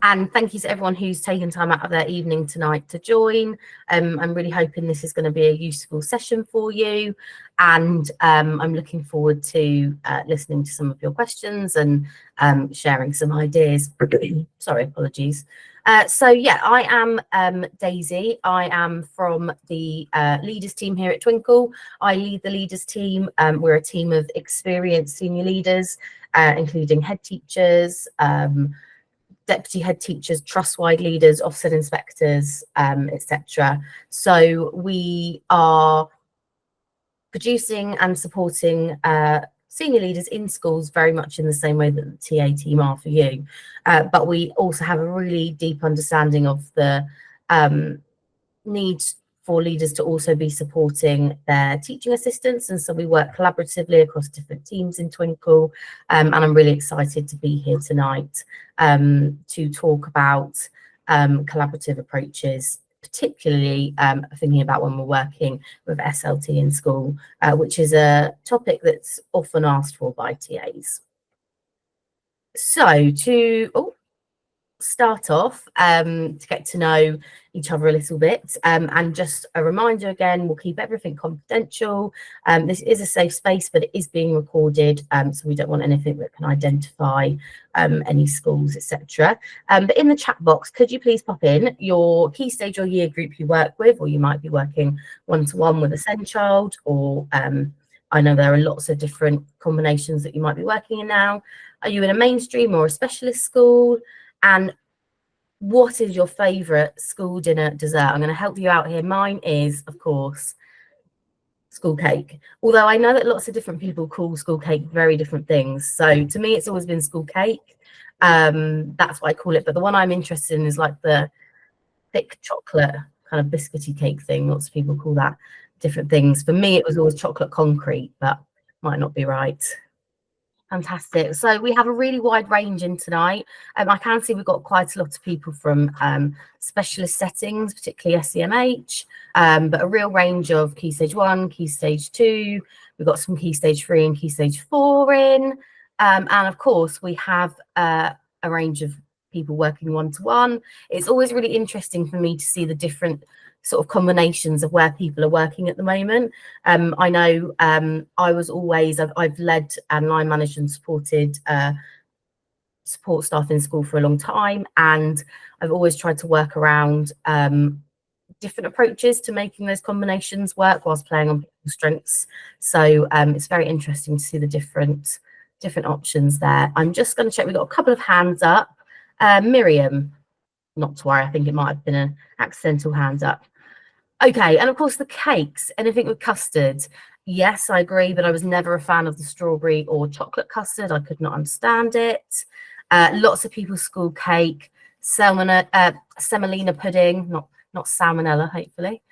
And thank you to everyone who's taken time out of their evening tonight to join. I'm really hoping this is going to be a useful session for you. And I'm looking forward to listening to some of your questions and sharing some ideas. Sorry, apologies. So yeah, I am Daisy. I am from the leaders team here at Twinkl. I lead the leaders team. We're a team of experienced senior leaders, including head teachers, deputy head teachers, trust-wide leaders, offset inspectors, etc. So we are producing and supporting senior leaders in schools very much in the same way that the TA team are for you. But we also have a really deep understanding of the need for leaders to also be supporting their teaching assistants. And so we work collaboratively across different teams in Twinkl. And I'm really excited to be here tonight to talk about collaborative approaches, particularly thinking about when we're working with SLT in school, which is a topic that's often asked for by TAs. So to start off, to get to know each other a little bit, and just a reminder again, we'll keep everything confidential. This is a safe space, but it is being recorded, so we don't want anything that can identify any schools, etc. But in the chat box, could you please pop in your key stage or year group you work with, or you might be working one-to-one with a SEND child, or I know there are lots of different combinations that you might be working in now. Are you in a mainstream or a specialist school? And what is your favourite school dinner dessert? I'm going to help you out here. Mine is, of course, school cake. Although I know that lots of different people call school cake very different things. So to me, it's always been school cake. That's what I call it. But the one I'm interested in is like the thick chocolate kind of biscuity cake thing. Lots of people call that different things. For me, it was always chocolate concrete, but might not be right. Fantastic. So we have a really wide range in tonight. I can see we've got quite a lot of people from specialist settings, particularly SEMH, but a real range of Key Stage 1, Key Stage 2. We've got some Key Stage 3 and Key Stage 4 in. And of course, we have a range of people working one-to-one. It's always really interesting for me to see the different sort of combinations of where people are working at the moment. I know I was always, I've led and line managed and supported support staff in school for a long time, and I've always tried to work around different approaches to making those combinations work whilst playing on people's strengths. So it's very interesting to see the different options there. I'm just going to check, we've got a couple of hands up. Miriam, not to worry, I think it might have been an accidental hand up. Okay, and of course the cakes, anything with custard. Yes, I agree, but I was never a fan of the strawberry or chocolate custard. I could not understand it. Lots of people school cake, semolina pudding, not salmonella, hopefully.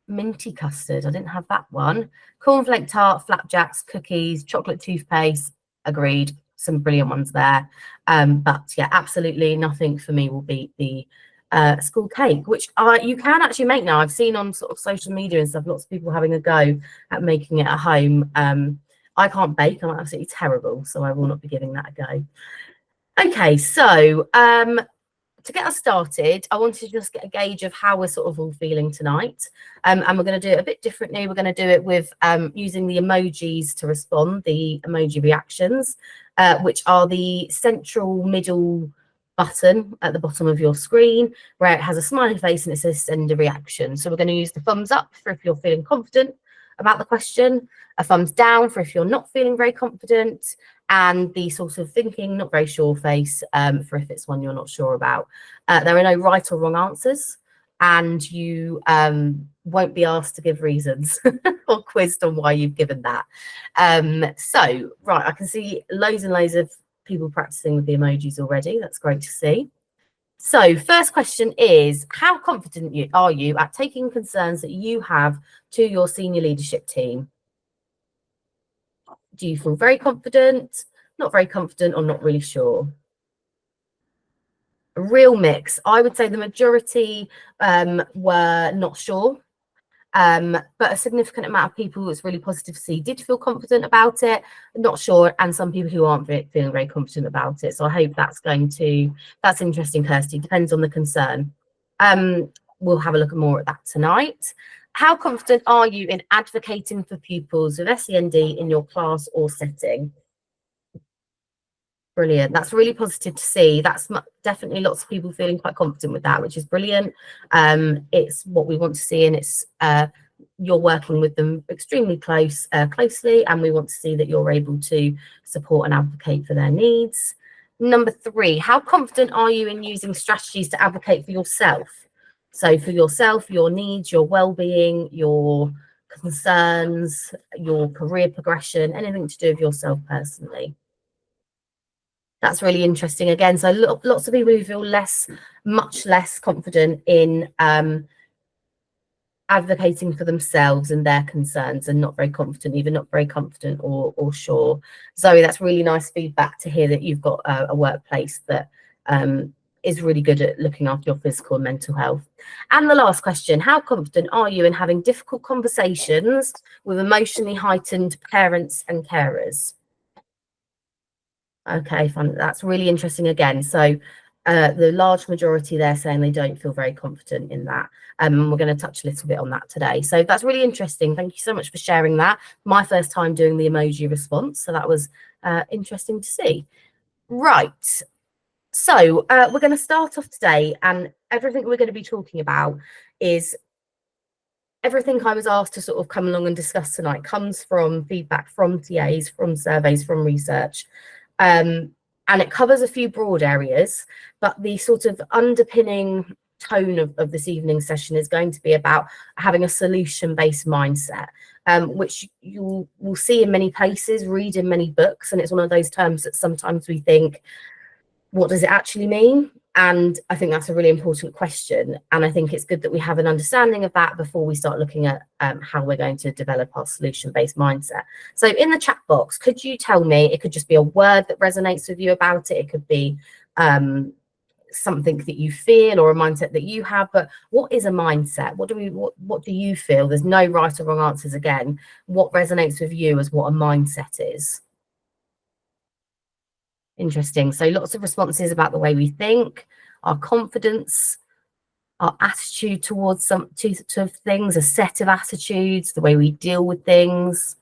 Minty custard, I didn't have that one. Cornflake tart, flapjacks, cookies, chocolate toothpaste, agreed. Some brilliant ones there. But yeah, absolutely nothing for me will beat the school cake, which you can actually make now. I've seen on sort of social media and stuff, lots of people having a go at making it at home. I can't bake, I'm absolutely terrible, so I will not be giving that a go. Okay, so to get us started, I wanted to just get a gauge of how we're sort of all feeling tonight. And we're going to do it a bit differently. We're going to do it with using the emojis to respond, the emoji reactions, which are the central middle button at the bottom of your screen, where it has a smiley face and it says send a reaction. So we're going to use the thumbs up for if you're feeling confident about the question, a thumbs down for if you're not feeling very confident, and the sort of thinking, not very sure face for if it's one you're not sure about. There are no right or wrong answers, and you won't be asked to give reasons or quizzed on why you've given that. So, right, I can see loads and loads of people practicing with the emojis already. That's great to see. So first question is, how confident are you at taking concerns that you have to your senior leadership team? Do you feel very confident, not very confident, or not really sure? A real mix. I would say the majority were not sure. But a significant amount of people, it's really positive to see, did feel confident about it. Not sure, and some people who aren't feeling very confident about it. So I hope that's interesting, Kirsty. Depends on the concern. We'll have a look more at that tonight. How confident are you in advocating for pupils with SEND in your class or setting? Brilliant. That's really positive to see. That's definitely lots of people feeling quite confident with that, which is brilliant. It's what we want to see, and it's you're working with them extremely closely, and we want to see that you're able to support and advocate for their needs. Number 3, how confident are you in using strategies to advocate for yourself? So for yourself, your needs, your well-being, your concerns, your career progression, anything to do with yourself personally. That's really interesting again. So lots of people who feel much less confident in advocating for themselves and their concerns, and not very confident, either not very confident or sure. Zoe, that's really nice feedback to hear that you've got a workplace that is really good at looking after your physical and mental health. And the last question, how confident are you in having difficult conversations with emotionally heightened parents and carers? Okay, fun. That's really interesting again. So the large majority there saying they don't feel very confident in that. And we're going to touch a little bit on that today. So that's really interesting. Thank you so much for sharing that. My first time doing the emoji response. So that was interesting to see. Right. So we're going to start off today, and everything we're going to be talking about is everything I was asked to sort of come along and discuss tonight comes from feedback from TAs, from surveys, from research. And it covers a few broad areas, but the sort of underpinning tone of this evening's session is going to be about having a solution-based mindset, which you will see in many places, read in many books, and it's one of those terms that sometimes we think, what does it actually mean? And I think that's a really important question. And I think it's good that we have an understanding of that before we start looking at how we're going to develop our solution-based mindset. So in the chat box, could you tell me, it could just be a word that resonates with you about it. It could be something that you feel or a mindset that you have, but what is a mindset? What do you feel? There's no right or wrong answers again. What resonates with you as what a mindset is? Interesting. So lots of responses about the way we think, our confidence, our attitude towards to things, a set of attitudes, the way we deal with things.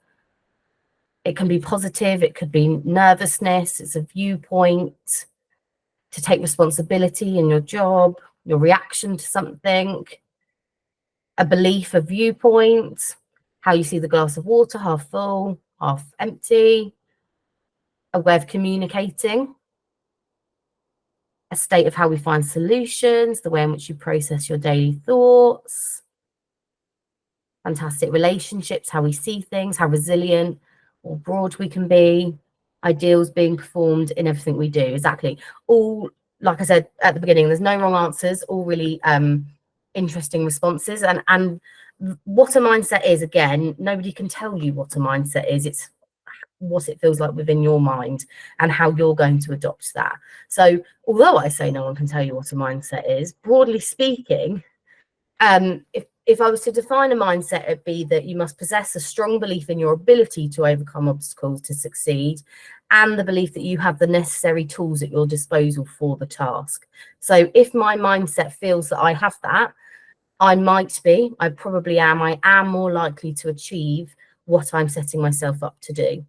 It can be positive, it could be nervousness, it's a viewpoint, to take responsibility in your job, your reaction to something, a belief, a viewpoint, how you see the glass of water, half full, half empty, a way of communicating, a state of how we find solutions, the way in which you process your daily thoughts, fantastic relationships, how we see things, how resilient or broad we can be, ideals being performed in everything we do. Exactly. All, like I said at the beginning, there's no wrong answers, all really interesting responses. And what a mindset is, again, nobody can tell you what a mindset is. It's what it feels like within your mind and how you're going to adopt that. So although I say no one can tell you what a mindset is, broadly speaking, if I was to define a mindset, it'd be that you must possess a strong belief in your ability to overcome obstacles to succeed, and the belief that you have the necessary tools at your disposal for the task. So if my mindset feels that I have that, I probably am, I am more likely to achieve what I'm setting myself up to do.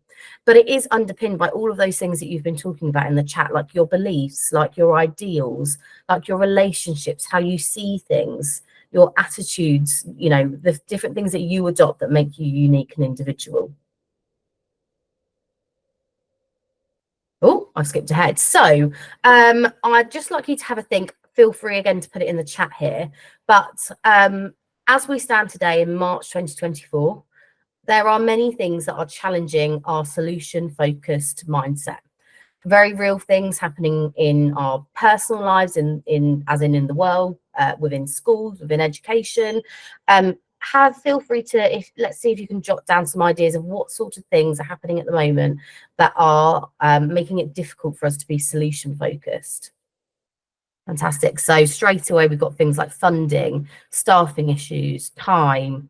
But it is underpinned by all of those things that you've been talking about in the chat, like your beliefs, like your ideals, like your relationships, how you see things, your attitudes, you know, the different things that you adopt that make you unique and individual. Oh, I've skipped ahead. So I'd just like you to have a think. Feel free again to put it in the chat here. But as we stand today in March 2024, there are many things that are challenging our solution-focused mindset. Very real things happening in our personal lives, in the world, within schools, within education. Feel free to, let's see if you can jot down some ideas of what sort of things are happening at the moment that are making it difficult for us to be solution-focused. Fantastic. So straight away, we've got things like funding, staffing issues, time,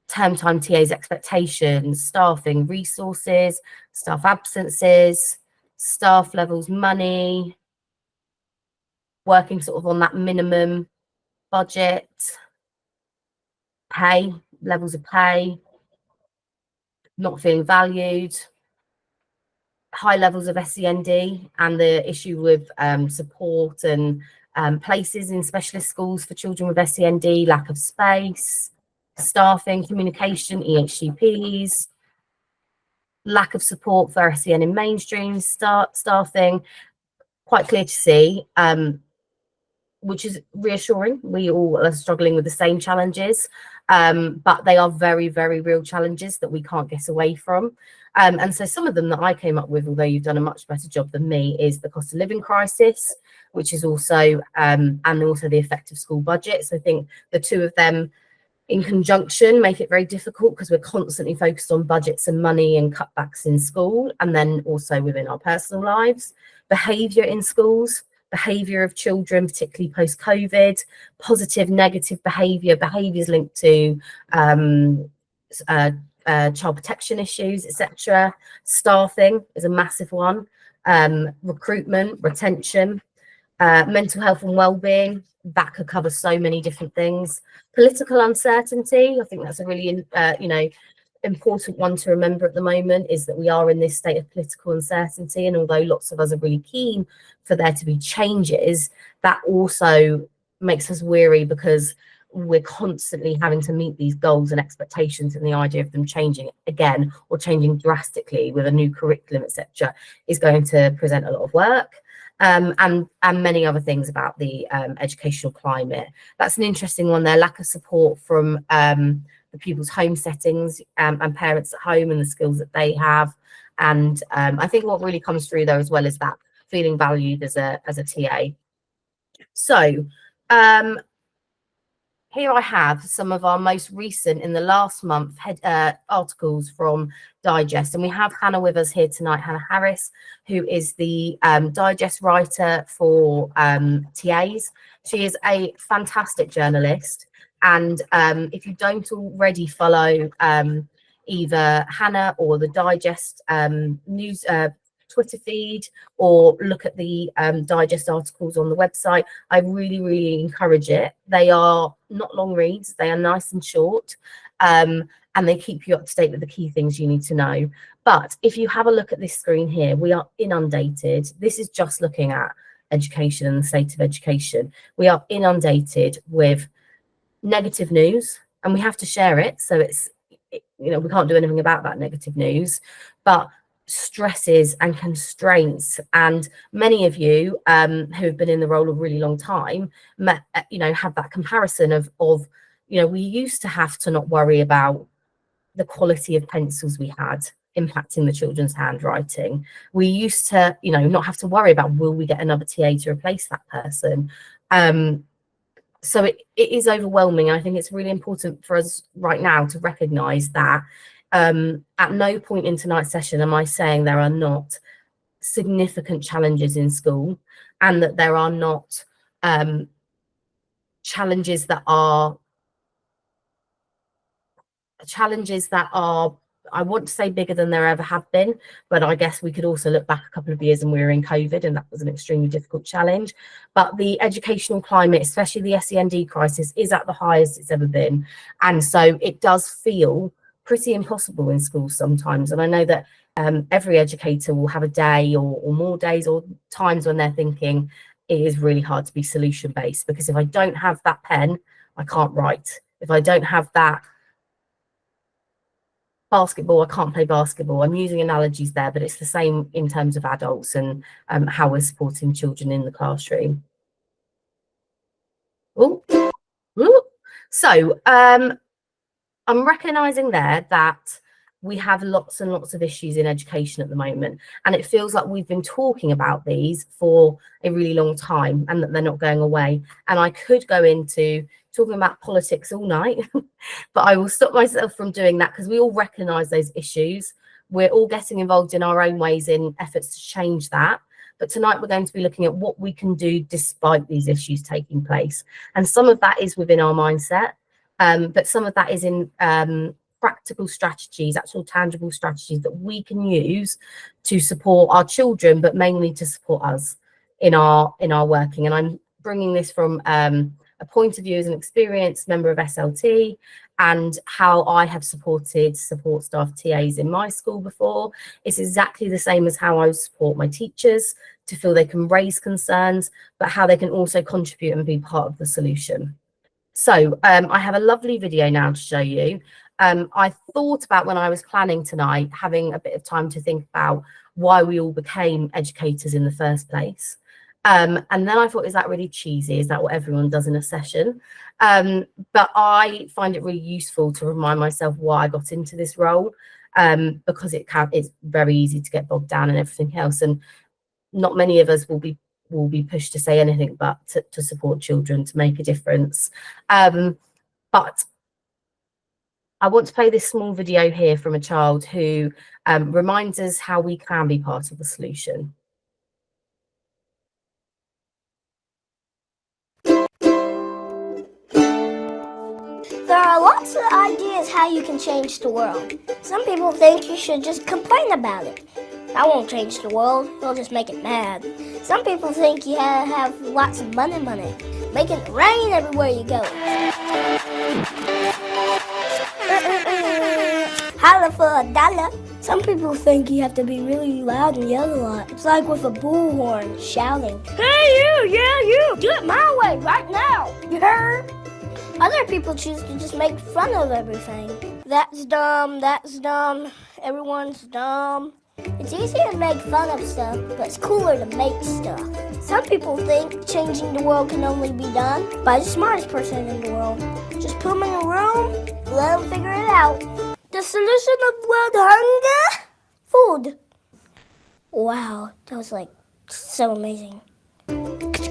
term time TAs expectations, staffing, resources, staff absences, staff levels, money, working sort of on that minimum budget, pay, levels of pay, not feeling valued, high levels of SEND and the issue with support and places in specialist schools for children with SEND, lack of space, staffing, communication, EHCPs, lack of support for SEN in mainstream staffing, quite clear to see, which is reassuring. We all are struggling with the same challenges, but they are very, very real challenges that we can't get away from. And so some of them that I came up with, although you've done a much better job than me, is the cost of living crisis, which is also, and also the effect of school budgets. I think the two of them in conjunction make it very difficult because we're constantly focused on budgets and money and cutbacks in school, and then also within our personal lives. Behaviour in schools, behaviour of children, particularly post-COVID, positive, negative behaviour, behaviours linked to child protection issues, etc. Staffing is a massive one. Recruitment, retention, mental health and well-being, that could cover so many different things. Political uncertainty, I think that's a really important one to remember at the moment, is that we are in this state of political uncertainty, and although lots of us are really keen for there to be changes, that also makes us weary because we're constantly having to meet these goals and expectations, and the idea of them changing again or changing drastically with a new curriculum, etc., is going to present a lot of work. And many other things about the educational climate. That's an interesting one there. Lack of support from the pupils' home settings and parents at home and the skills that they have. And I think what really comes through there as well is that feeling valued as a TA. So here I have some of our most recent in the last month articles from Digest, and we have Hannah with us here tonight, Hannah Harris, who is the Digest writer for TAs. She is a fantastic journalist, and if you don't already follow either Hannah or the Digest news Twitter feed, or look at the Digest articles on the website, I really, really encourage it. They are not long reads, they are nice and short, and they keep you up to date with the key things you need to know. But if you have a look at this screen here, we are inundated. This is just looking at education and the state of education. We are inundated with negative news, and we have to share it. So it's, we can't do anything about that negative news, but stresses and constraints, and many of you who have been in the role a really long time have that comparison of we used to have to not worry about the quality of pencils we had impacting the children's handwriting. We used to not have to worry about, will we get another TA to replace that person? So it is overwhelming. I think it's really important for us right now to recognize that at no point in tonight's session am I saying there are not significant challenges in school, and that there are not challenges that are, I want to say, bigger than there ever have been, but I guess we could also look back a couple of years and we were in COVID, and that was an extremely difficult challenge. But the educational climate, especially the SEND crisis, is at the highest it's ever been, and so it does feel pretty impossible in schools sometimes. And I know that every educator will have a day or more days or times when they're thinking it is really hard to be solution based, because if I don't have that pen, I can't write. If I don't have that basketball, I can't play basketball. I'm using analogies there, but it's the same in terms of adults and how we're supporting children in the classroom. Ooh. Ooh. So I'm recognizing there that we have lots and lots of issues in education at the moment, and it feels like we've been talking about these for a really long time and that they're not going away. And I could go into talking about politics all night, but I will stop myself from doing that because we all recognize those issues. We're all getting involved in our own ways in efforts to change that. But tonight we're going to be looking at what we can do despite these issues taking place. And some of that is within our mindset. but some of that is in practical strategies, actual tangible strategies that we can use to support our children, but mainly to support us in our working. And I'm bringing this from a point of view as an experienced member of SLT and how I have supported support staff TAs in my school before. It's exactly the same as how I support my teachers to feel they can raise concerns, but how they can also contribute and be part of the solution. So I have a lovely video now to show you. I thought about, when I was planning tonight, having a bit of time to think about why we all became educators in the first place. And then I thought, is that really cheesy? Is that what everyone does in a session? But I find it really useful to remind myself why I got into this role, because it's very easy to get bogged down in everything else. And not many of us will be pushed to say anything but to support children, to make a difference. But I want to play this small video here from a child who reminds us how we can be part of the solution. There are lots of ideas how you can change the world. Some people think you should just complain about it. That won't change the world, it'll just make it mad. Some people think you have lots of money, making it rain everywhere you go. Holla for $1. Some people think you have to be really loud and yell a lot. It's like with a bullhorn shouting, "Hey you, yeah you, do it my way right now, you heard?" Other people choose to just make fun of everything. That's dumb, everyone's dumb. It's easier to make fun of stuff, but it's cooler to make stuff. Some people think changing the world can only be done by the smartest person in the world. Just put them in a room, let them figure it out. The solution of world hunger? Food. Wow, that was so amazing.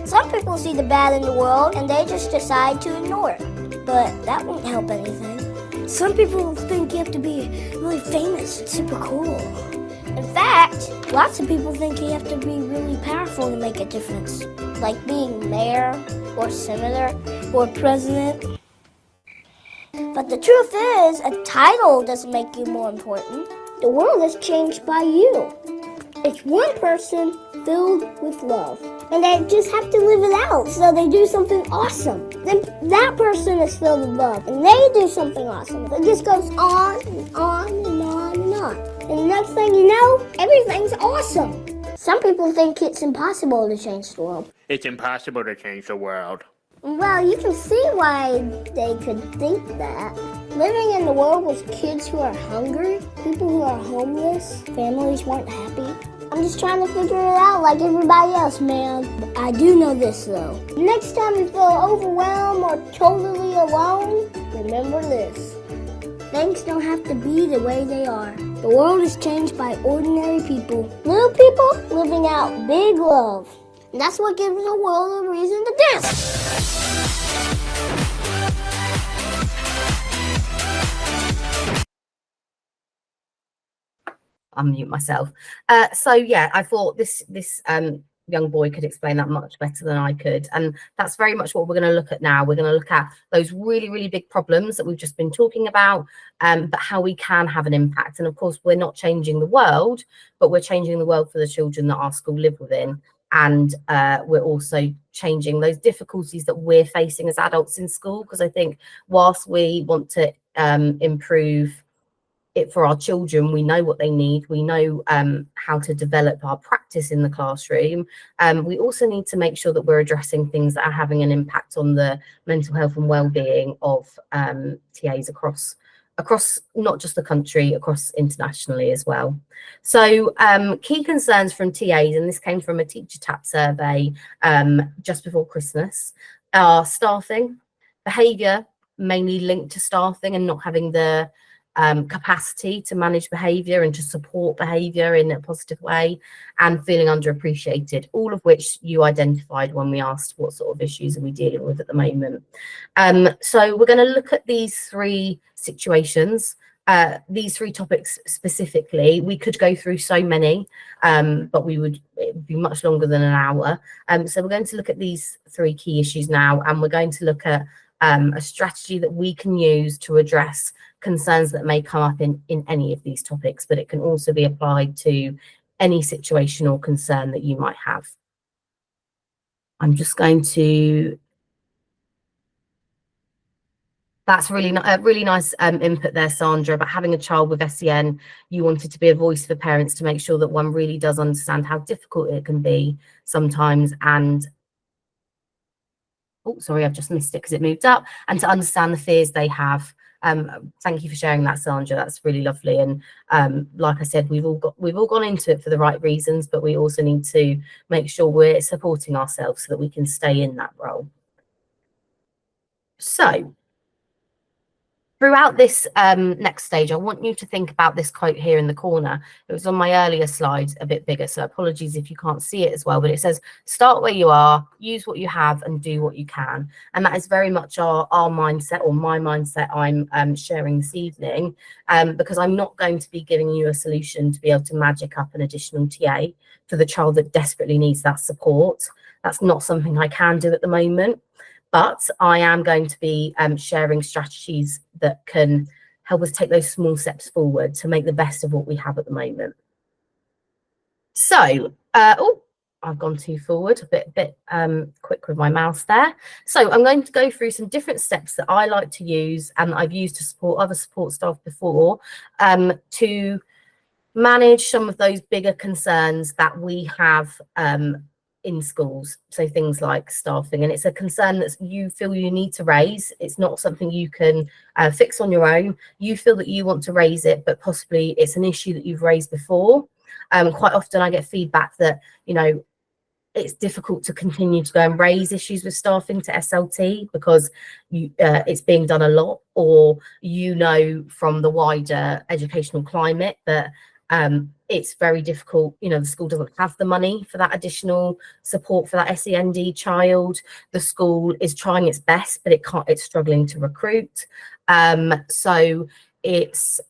Some people see the bad in the world and they just decide to ignore it, but that won't help anything. Some people think you have to be really famous and super cool. In fact, lots of people think you have to be really powerful to make a difference, like being mayor or senator or president. But the truth is, a title doesn't make you more important. The world is changed by you. It's one person filled with love, and they just have to live it out, so they do something awesome. Then that person is filled with love, and they do something awesome. It just goes on and on and on and on. And the next thing you know, everything's awesome. Some people think it's impossible to change the world. It's impossible to change the world. Well, you can see why they could think that. Living in the world with kids who are hungry, people who are homeless, families who aren't happy. I'm just trying to figure it out like everybody else, man. But I do know this, though. Next time you feel overwhelmed or totally alone, remember this. Things don't have to be the way they are. The world is changed by ordinary people. Little people living out big love. And that's what gives the world a reason to dance. Unmute myself. So yeah, I thought this young boy could explain that much better than I could, and that's very much what we're going to look at now. We're going to look at those really big problems that we've just been talking about, but how we can have an impact. And of course, we're not changing the world, but we're changing the world for the children that our school live within, and we're also changing those difficulties that we're facing as adults in school, because I think whilst we want to improve it for our children, we know what they need, we know how to develop our practice in the classroom. We also need to make sure that we're addressing things that are having an impact on the mental health and well-being of TAs across not just the country, across internationally as well. So key concerns from TAs, and this came from a teacher tap survey just before Christmas, are staffing, behaviour, mainly linked to staffing and not having the capacity to manage behaviour and to support behaviour in a positive way, and feeling underappreciated, all of which you identified when we asked what sort of issues are we dealing with at the moment. So we're going to look at these three situations, these three topics specifically. We could go through so many, but it would be much longer than an hour. So we're going to look at these three key issues now, and we're going to look at a strategy that we can use to address concerns that may come up in any of these topics, but it can also be applied to any situation or concern that you might have. I'm just going to, that's really nice input there, Sandra, about having a child with SEN. You wanted to be a voice for parents to make sure that one really does understand how difficult it can be sometimes, and oh, sorry, I've just missed it because it moved up, and to understand the fears they have. Thank you for sharing that, Sandra. That's really lovely. And like I said, we've all gone into it for the right reasons, but we also need to make sure we're supporting ourselves so that we can stay in that role. So throughout this next stage, I want you to think about this quote here in the corner. It was on my earlier slide, a bit bigger, so apologies if you can't see it as well, but it says, start where you are, use what you have, and do what you can. And that is very much our mindset, or my mindset I'm sharing this evening, because I'm not going to be giving you a solution to be able to magic up an additional TA for the child that desperately needs that support. That's not something I can do at the moment. But I am going to be sharing strategies that can help us take those small steps forward to make the best of what we have at the moment. So, oh, I've gone too forward, a bit quick with my mouse there. So I'm going to go through some different steps that I like to use and that I've used to support other support staff before, to manage some of those bigger concerns that we have in schools. So things like staffing, and it's a concern that you feel you need to raise. It's not something you can fix on your own. You feel that you want to raise it, but possibly it's an issue that you've raised before. Quite often I get feedback that, you know, it's difficult to continue to go and raise issues with staffing to SLT because it's being done a lot, or you know from the wider educational climate that it's very difficult. You know, the school doesn't have the money for that additional support for that SEND child. The school is trying its best, but it's struggling to recruit. So it's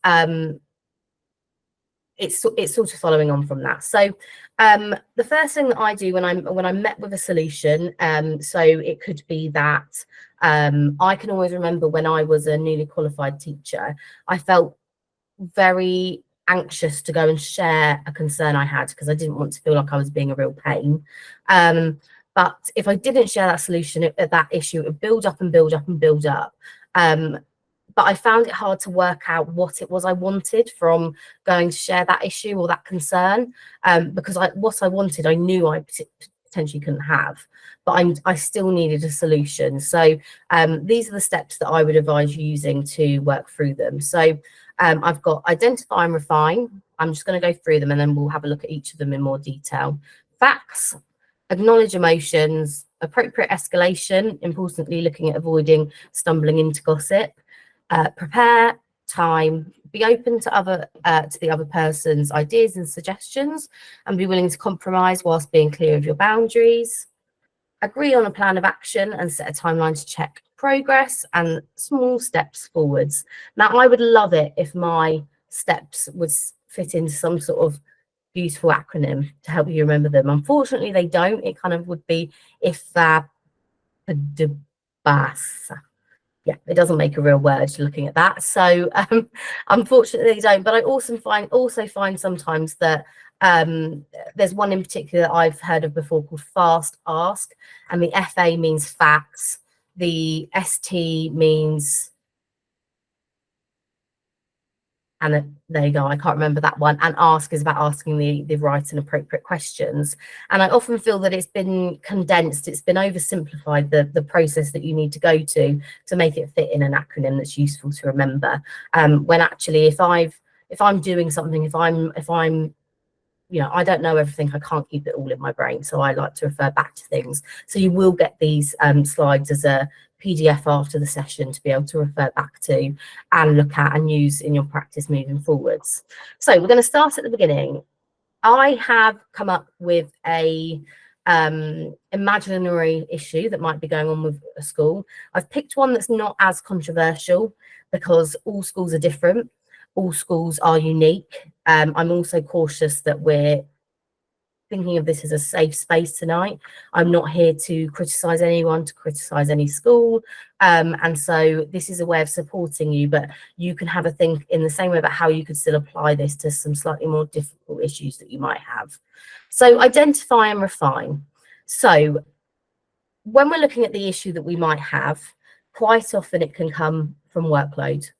sort of following on from that. So the first thing that I do when I'm met with a solution, so it could be that I can always remember when I was a newly qualified teacher, I felt very anxious to go and share a concern I had because I didn't want to feel like I was being a real pain. But if I didn't share that solution, that issue, it would build up and build up and build up. But I found it hard to work out what it was I wanted from going to share that issue or that concern, because what I wanted, I knew I potentially couldn't have, but I still needed a solution. So these are the steps that I would advise you using to work through them. So I've got identify and refine. I'm just going to go through them and then we'll have a look at each of them in more detail. Facts, acknowledge emotions, appropriate escalation, importantly looking at avoiding stumbling into gossip. Prepare, time, be open to the other person's ideas and suggestions, and be willing to compromise whilst being clear of your boundaries. Agree on a plan of action and set a timeline to check progress and small steps forwards. Now, I would love it if my steps would fit into some sort of beautiful acronym to help you remember them. Unfortunately, they don't. It kind of would be IFABAS. Yeah, it doesn't make a real word looking at that. So unfortunately they don't, but I also find sometimes that there's one in particular that I've heard of before called fast ask, and the FA means facts, the ST means, and there you go, I can't remember that one, and ask is about asking the right and appropriate questions. And I often feel that it's been condensed, it's been oversimplified, the process that you need to go to make it fit in an acronym that's useful to remember, when actually if I'm doing something, if I'm you know, I don't know everything, I can't keep it all in my brain, so I like to refer back to things. So you will get these slides as a PDF after the session to be able to refer back to and look at and use in your practice moving forwards. So we're going to start at the beginning. I have come up with a imaginary issue that might be going on with a school. I've picked one that's not as controversial because all schools are different. All schools are unique. I'm also cautious that we're thinking of this as a safe space tonight. I'm not here to criticise anyone, to criticise any school. And so this is a way of supporting you, but you can have a think in the same way about how you could still apply this to some slightly more difficult issues that you might have. So identify and refine. So when we're looking at the issue that we might have, quite often it can come from workload.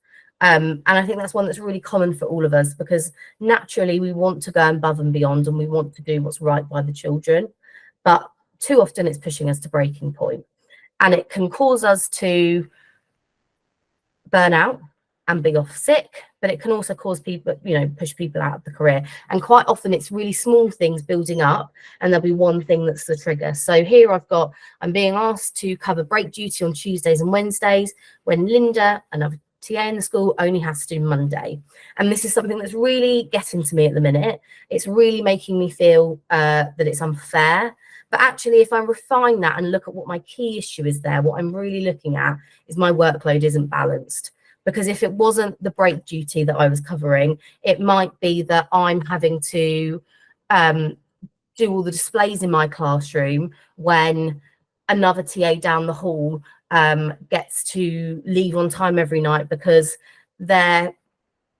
And I think that's one that's really common for all of us, because naturally we want to go above and beyond and we want to do what's right by the children. But too often it's pushing us to breaking point. And it can cause us to burn out and be off sick, but it can also cause people, push people out of the career. And quite often it's really small things building up, and there'll be one thing that's the trigger. So here I'm being asked to cover break duty on Tuesdays and Wednesdays when Linda, another TA in the school, only has to do Monday. And this is something that's really getting to me at the minute. It's really making me feel that it's unfair. But actually, if I refine that and look at what my key issue is there, what I'm really looking at is my workload isn't balanced. Because if it wasn't the break duty that I was covering, it might be that I'm having to do all the displays in my classroom when another TA down the hall gets to leave on time every night because they've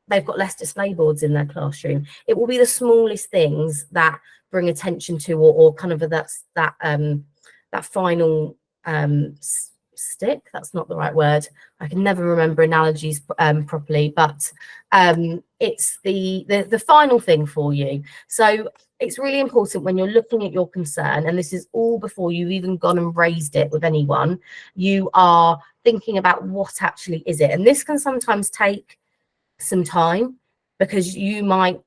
got less display boards in their classroom. It will be the smallest things that bring attention to, or kind of that final stick. That's not the right word. I can never remember analogies properly, but it's the final thing for you. So it's really important when you're looking at your concern, and this is all before you've even gone and raised it with anyone, you are thinking about what actually is it. And this can sometimes take some time, because you might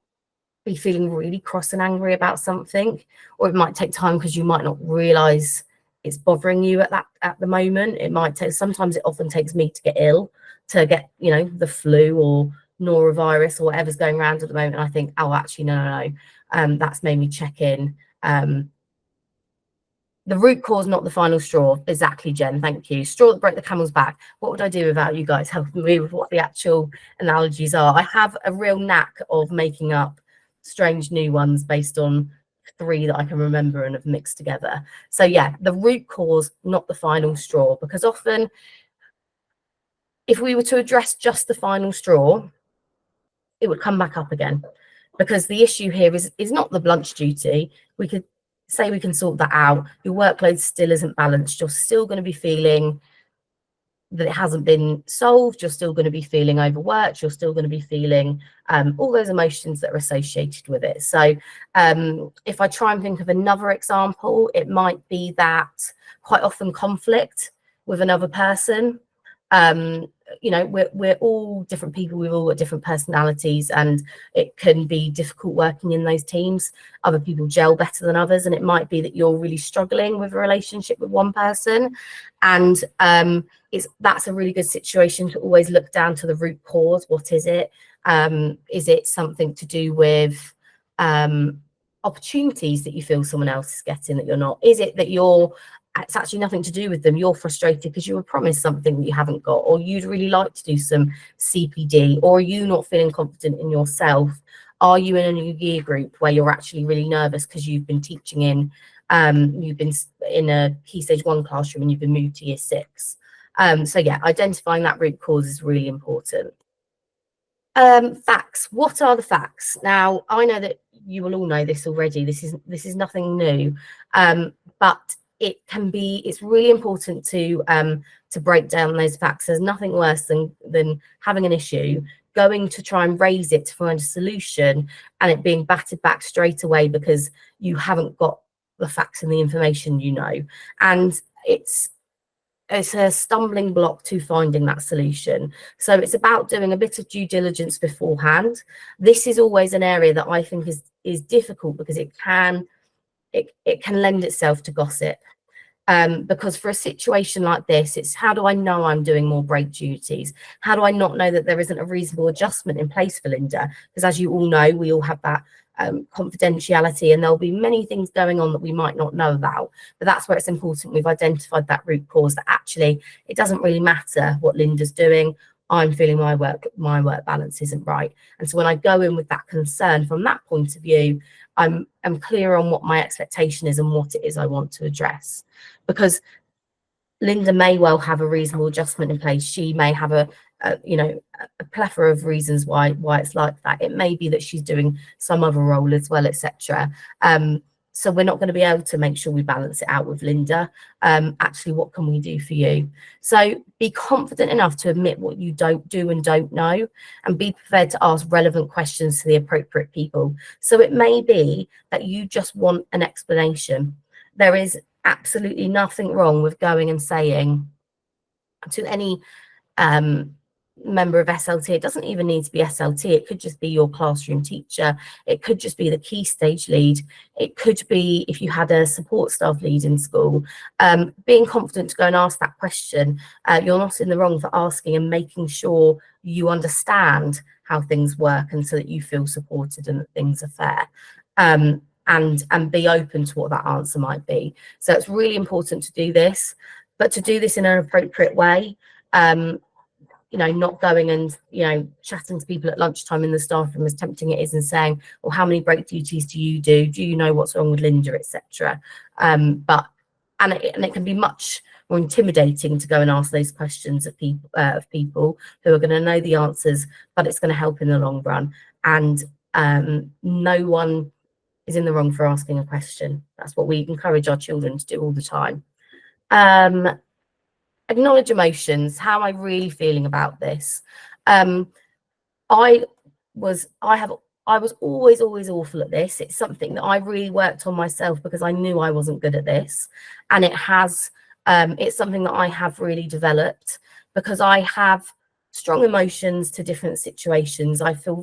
be feeling really cross and angry about something, or it might take time because you might not realize it's bothering you at the moment. It might take, sometimes it often takes me to get ill, to get the flu or norovirus or whatever's going around at the moment. I think, oh, actually no, that's made me check in. The root cause, not the final straw. Exactly, Jen, thank you. Straw that broke the camel's back. What would I do without you guys helping me with what the actual analogies are? I have a real knack of making up strange new ones based on 3 that I can remember and have mixed together. So yeah, the root cause, not the final straw, because often if we were to address just the final straw, it would come back up again, because the issue here is not the lunch duty. We could say we can sort that out. Your workload still isn't balanced. You're still going to be feeling that it hasn't been solved. You're still going to be feeling overworked. You're still going to be feeling all those emotions that are associated with it. So if I try and think of another example, it might be that quite often conflict with another person. We're all different people. We've all got different personalities, and it can be difficult working in those teams. Other people gel better than others, and it might be that you're really struggling with a relationship with one person, and that's a really good situation to always look down to the root cause. What is it? Is it something to do with opportunities that you feel someone else is getting that you're not? Is it that it's actually nothing to do with them? You're frustrated because you were promised something that you haven't got, or you'd really like to do some CPD, or are you not feeling confident in yourself? Are you in a new year group where you're actually really nervous because you've been teaching you've been in a Key Stage 1 classroom and you've been moved to year 6? So yeah, identifying that root cause is really important. Facts. What are the facts? Now, I know that you will all know this already. This is nothing new, but it's really important to break down those facts. There's nothing worse than having an issue, going to try and raise it to find a solution, and it being batted back straight away because you haven't got the facts and the information, and it's a stumbling block to finding that solution. So it's about doing a bit of due diligence beforehand. This is always an area that I think is difficult, because it can lend itself to gossip. Because for a situation like this, it's how do I know I'm doing more break duties? How do I not know that there isn't a reasonable adjustment in place for Linda? Because as you all know, we all have that confidentiality, and there'll be many things going on that we might not know about. But that's where it's important we've identified that root cause, that actually it doesn't really matter what Linda's doing. I'm feeling my work balance isn't right. And so when I go in with that concern from that point of view, I'm clear on what my expectation is and what it is I want to address. Because Linda may well have a reasonable adjustment in place. She may have a plethora of reasons why it's like that. It may be that she's doing some other role as well, etc. So we're not going to be able to make sure we balance it out with Linda. Actually, what can we do for you? So be confident enough to admit what you don't do and don't know, and be prepared to ask relevant questions to the appropriate people. So it may be that you just want an explanation. There is absolutely nothing wrong with going and saying to any member of SLT, it doesn't even need to be SLT, it could just be your classroom teacher, it could just be the key stage lead, it could be if you had a support staff lead in school. Being confident to go and ask that question, you're not in the wrong for asking and making sure you understand how things work, and so that you feel supported and that things are fair. And be open to what that answer might be. So it's really important to do this, but to do this in an appropriate way. Not going and, chatting to people at lunchtime in the staff room, as tempting it is, and saying, well, how many break duties do you do? Do you know what's wrong with Linda, etc. But it can be much more intimidating to go and ask those questions of people who are going to know the answers, but it's going to help in the long run. And no one is in the wrong for asking a question. That's what we encourage our children to do all the time. Acknowledge emotions. How am I really feeling about this? I was always awful at this. It's something that I really worked on myself because I knew I wasn't good at this, and it's something that I have really developed because I have strong emotions to different situations. I feel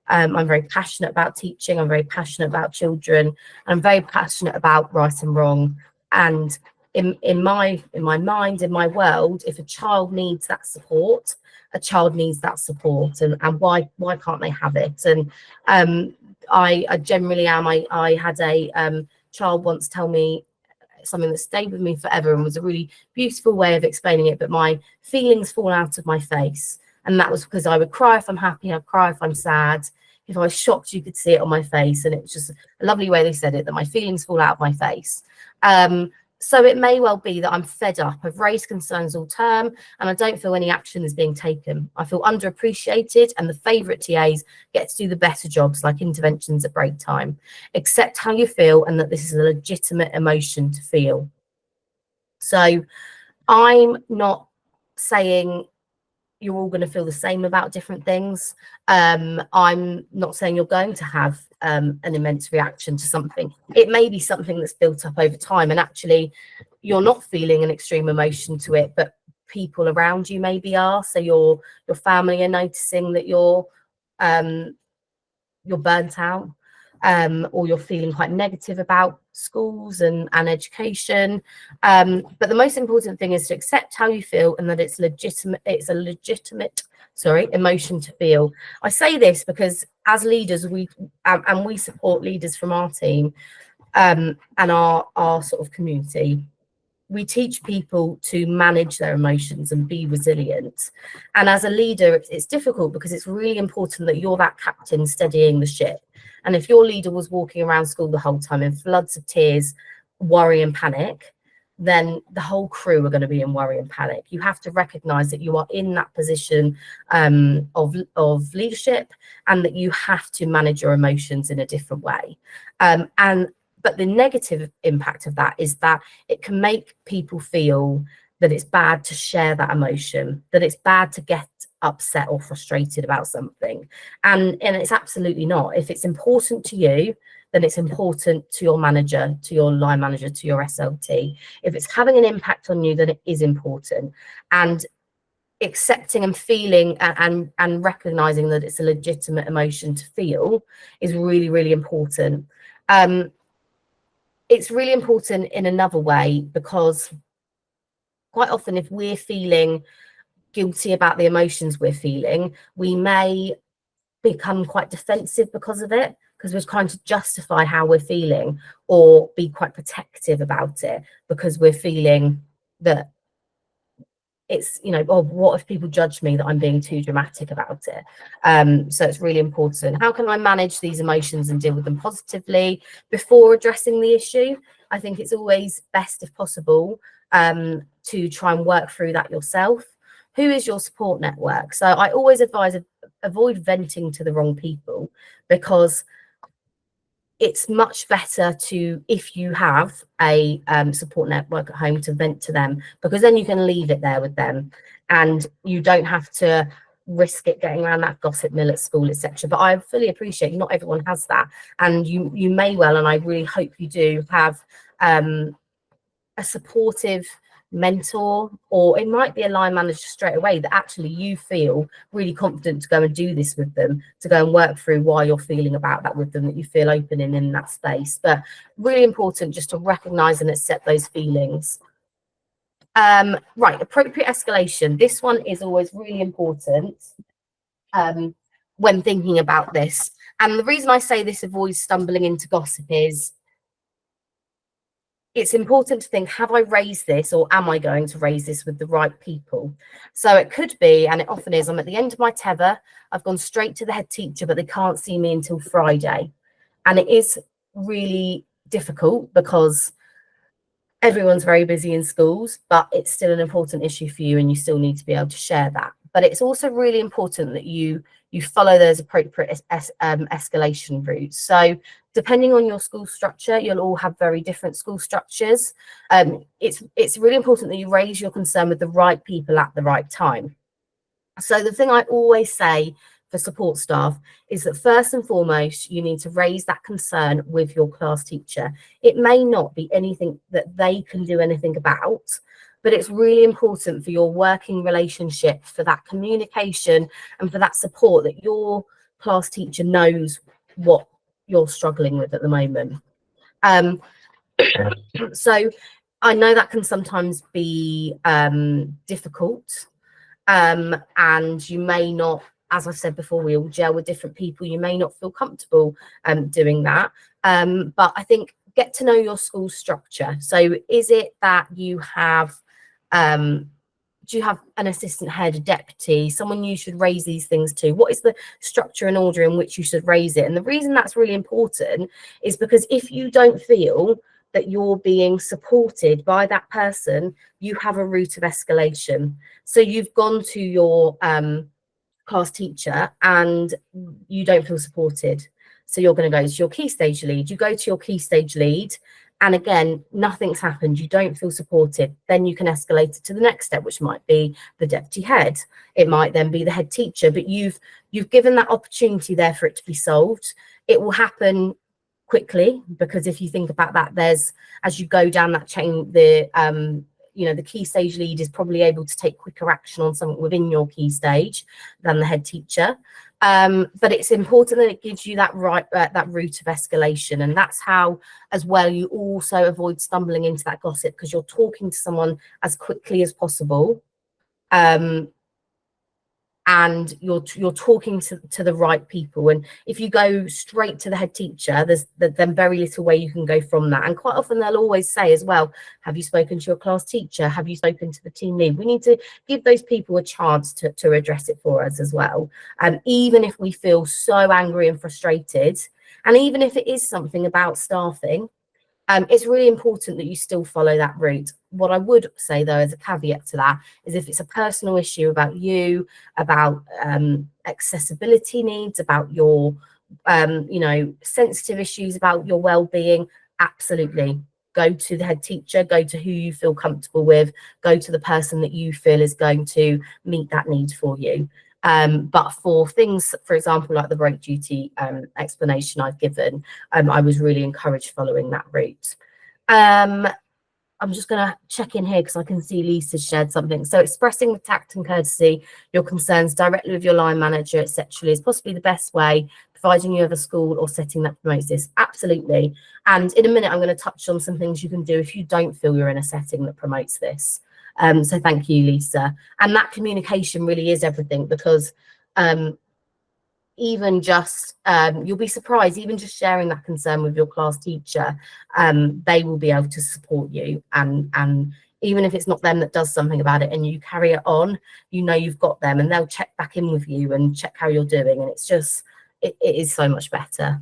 I'm very passionate about teaching. I'm very passionate about children. I'm very passionate about right and wrong. And in my mind, in my world, if a child needs that support, a child needs that support, and why can't they have it? And I generally am. I had a child once tell me something that stayed with me forever and was a really beautiful way of explaining it, but my feelings fall out of my face. And that was because I would cry if I'm happy, I'd cry if I'm sad. If I was shocked, you could see it on my face. And it was just a lovely way they said it, that my feelings fall out of my face. So it may well be that I'm fed up. I've raised concerns all term and I don't feel any action is being taken. I feel underappreciated, and the favourite TAs get to do the better jobs, like interventions at break time. Accept how you feel and that this is a legitimate emotion to feel. So I'm not saying you're all going to feel the same about different things. I'm not saying you're going to have an immense reaction to something. It may be something that's built up over time, and actually you're not feeling an extreme emotion to it, but people around you maybe are. So your family are noticing that you're burnt out, or you're feeling quite negative about schools and education. But the most important thing is to accept how you feel and that it's legitimate. It's a legitimate emotion to feel. I say this because as leaders, we support leaders from our team and our sort of community. We teach people to manage their emotions and be resilient. And as a leader, it's difficult because it's really important that you're that captain steadying the ship. And if your leader was walking around school the whole time in floods of tears, worry and panic, then the whole crew are going to be in worry and panic. You have to recognize that you are in that position of leadership, and that you have to manage your emotions in a different way. But the negative impact of that is that it can make people feel that it's bad to share that emotion, that it's bad to get upset or frustrated about something. And it's absolutely not. If it's important to you, then it's important to your manager, to your line manager, to your SLT. If it's having an impact on you, then it is important. And accepting and feeling and recognizing that it's a legitimate emotion to feel is really, really important. It's really important in another way, because quite often if we're feeling guilty about the emotions we're feeling, we may become quite defensive because of it, because we're trying to justify how we're feeling, or be quite protective about it because we're feeling that it's, you know, oh, what if people judge me that I'm being too dramatic about it? So it's really important. How can I manage these emotions and deal with them positively before addressing the issue? I think it's always best, if possible, to try and work through that yourself. Who is your support network? So I always advise avoid venting to the wrong people, because it's much better to, if you have a support network at home, to vent to them, because then you can leave it there with them and you don't have to risk it getting around that gossip mill at school, etc. But I fully appreciate not everyone has that, and you may well, and I really hope you do, have a supportive mentor, or it might be a line manager straight away that actually you feel really confident to go and do this with them, to go and work through why you're feeling about that with them, that you feel open in that space. But really important just to recognize and accept those feelings. Right, appropriate escalation. This one is always really important when thinking about this. And the reason I say this avoids stumbling into gossip is it's important to think, have I raised this, or am I going to raise this with the right people? So it could be, and it often is, I'm at the end of my tether, I've gone straight to the head teacher, but they can't see me until Friday. And it is really difficult because everyone's very busy in schools, but it's still an important issue for you and you still need to be able to share that. But it's also really important that you follow those appropriate escalation routes. So depending on your school structure, you'll all have very different school structures. It's really important that you raise your concern with the right people at the right time. So the thing I always say for support staff is that first and foremost, you need to raise that concern with your class teacher. It may not be anything that they can do anything about, but it's really important for your working relationship, for that communication and for that support, that your class teacher knows what you're struggling with at the moment. So I know that can sometimes be difficult, and you may not, as I've said before, we all gel with different people. You may not feel comfortable doing that, but I think get to know your school structure. So is it that you have do you have an assistant head, a deputy, someone you should raise these things to? What is the structure and order in which you should raise it? And the reason that's really important is because if you don't feel that you're being supported by that person, you have a route of escalation. So you've gone to your class teacher and you don't feel supported. So you're going to go to your key stage lead. You go to your key stage lead, and again, nothing's happened. You don't feel supported. Then you can escalate it to the next step, which might be the deputy head. It might then be the head teacher, but you've given that opportunity there for it to be solved. It will happen quickly, because if you think about that, there's, as you go down that chain, the the key stage lead is probably able to take quicker action on something within your key stage than the head teacher. But it's important that it gives you that that route of escalation, and that's how, as well, you also avoid stumbling into that gossip, because you're talking to someone as quickly as possible, and you're talking to the right people. And if you go straight to the head teacher, there's then very little way you can go from that. And quite often they'll always say as well, have you spoken to your class teacher? Have you spoken to the team lead? We need to give those people a chance to address it for us as well. Even if we feel so angry and frustrated, and even if it is something about staffing, it's really important that you still follow that route. What I would say, though, as a caveat to that, is if it's a personal issue about you, about accessibility needs, about your, sensitive issues about your well-being, absolutely go to the head teacher, go to who you feel comfortable with, go to the person that you feel is going to meet that need for you. But for things, for example, like the break duty explanation I've given, I was really encouraged following that route. I'm just going to check in here because I can see Lisa shared something. So expressing with tact and courtesy your concerns directly with your line manager, etc., is possibly the best way, providing you have a school or setting that promotes this. Absolutely. And in a minute, I'm going to touch on some things you can do if you don't feel you're in a setting that promotes this. So thank you, Lisa. And that communication really is everything, because even just, you'll be surprised, even just sharing that concern with your class teacher, they will be able to support you. And even if it's not them that does something about it, and you carry it on, you know you've got them, and they'll check back in with you and check how you're doing, and it's just, it is so much better.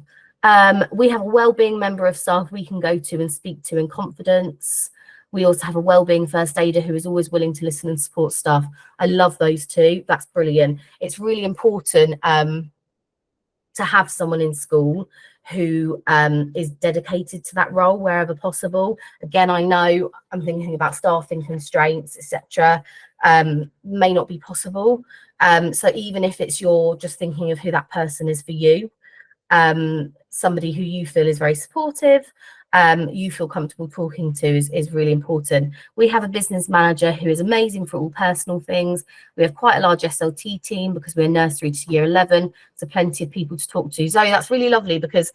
We have a wellbeing member of staff we can go to and speak to in confidence. We also have a wellbeing first aider who is always willing to listen and support staff. I love those two. That's brilliant. It's really important to have someone in school who is dedicated to that role wherever possible. Again, I know I'm thinking about staffing constraints, etc. May not be possible. So even if it's you're just thinking of who that person is for you, somebody who you feel is very supportive, you feel comfortable talking to is really important. We have a business manager who is amazing for all personal things. We have quite a large SLT team because we're nursery to year 11, so plenty of people to talk to. Zoe, that's really lovely, because